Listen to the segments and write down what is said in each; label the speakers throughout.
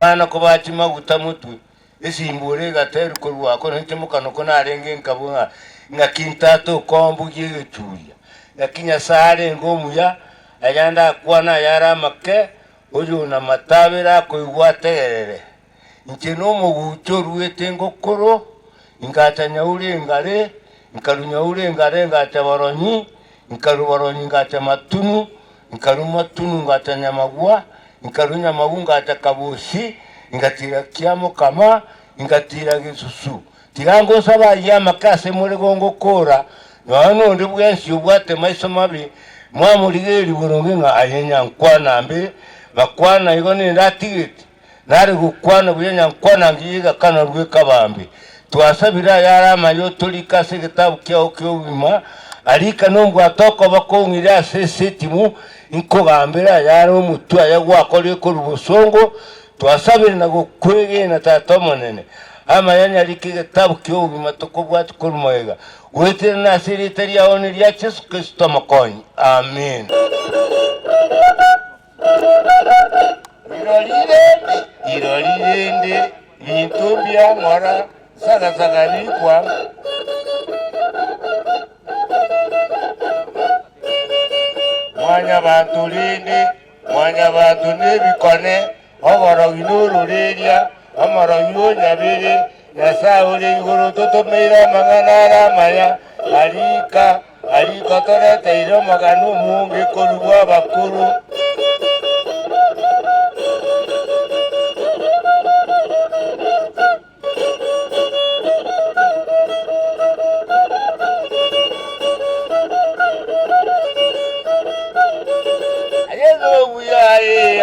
Speaker 1: bana ko bachima gutamutwe esimbure gateru ko rwako ntimukano ko narenge nkabunga ngakintato kombu gigetuya yakinya sare ngomuya ayanda kwana yara make ojo na matabera ko igwaterere nkino mu bucho ruete ngokoro ingatanya ure ngare nkarunya ure ngare ngatabaronyi nkarubaronyi ngatamatu nkarumatunu ngatanya magwa nkarunya mabunga atakabushi ngatira kiamo kama ngatira gisusu tirango saba ya makase muri gongo kora no ndi bwensi ubwate maiso mabi mwamuligeri buronge nga ayenya nkwana mbe bakwana igone ndatigiti nari gukwana buyenya nkwana ngiga kana rwe kabambi twasabira yara mayo tulika se gitabu kyo bima alika nombo atoko bakongira sesetimu inkogambira yara omutwa yagwakole ko rubusongo twasabira nago kwege na tatomonene ama yanya likige tabu kyo bima tokobwati kurmoyega wete na sirite ya oni ya Yesu Kristo makoni amen. Irolirende lintubya ngora saga kwa mwanya bantulinde mwanya bantu nebikone oboro winurureria amaro yonyabere yasaure iguru tutumira magana maya alika torete iro maganu mungi kurugwa bakuru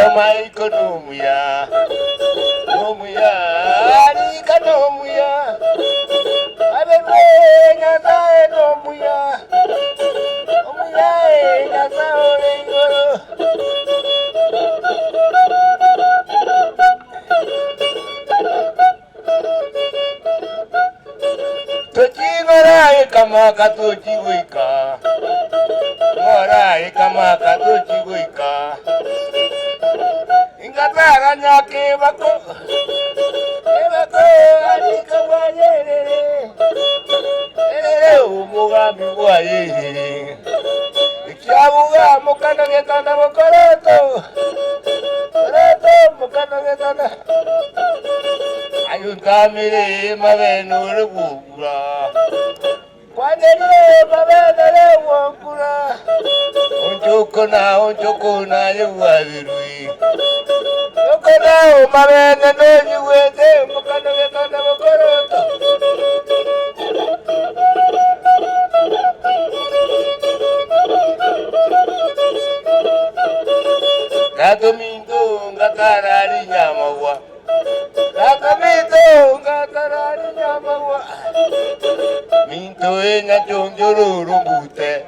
Speaker 1: Amaiko nomuya alika nomuya abebenya tae nomuya nyasaore igoro tochingora ekamaka tochiguika ngora ekamaka tochiguika ingatara nyake bako alika wayerere umugambi wayerere ikiabuga mukana getana mokoroto mukana getana ayuntamire mabenure bugura kwanere mabenure wogura onchokona yewabirui okona mabene nojiwete mukana getana mokoroto Katominto ngatarari nyamawa Minto ena jonjoro rumbute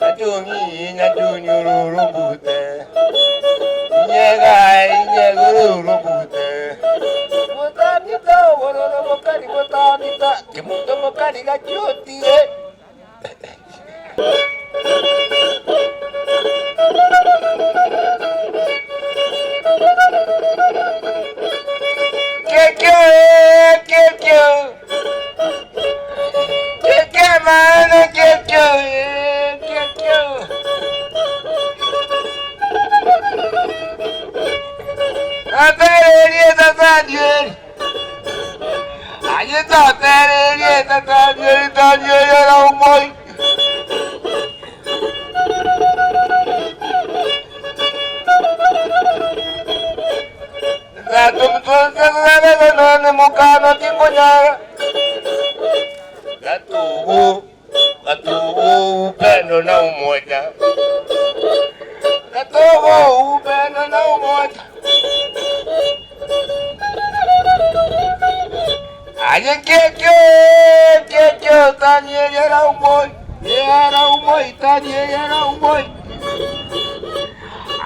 Speaker 1: Najongi ena jonjoro rumbute Nyegoro rumbute Botanita wororo mokari botanita Kimuto mokari gachoti Katubu upendo na umoja. Katubu upendo na umoja. Aje kekyo tanye yera umoja tanye yera umoja.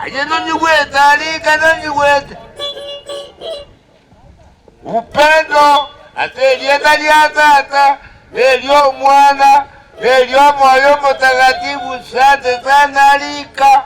Speaker 1: Aje nonyuweta alika nonyuweta. Upendo atelieta liatata elio mwana elio moyo mtakatifu sante sana alika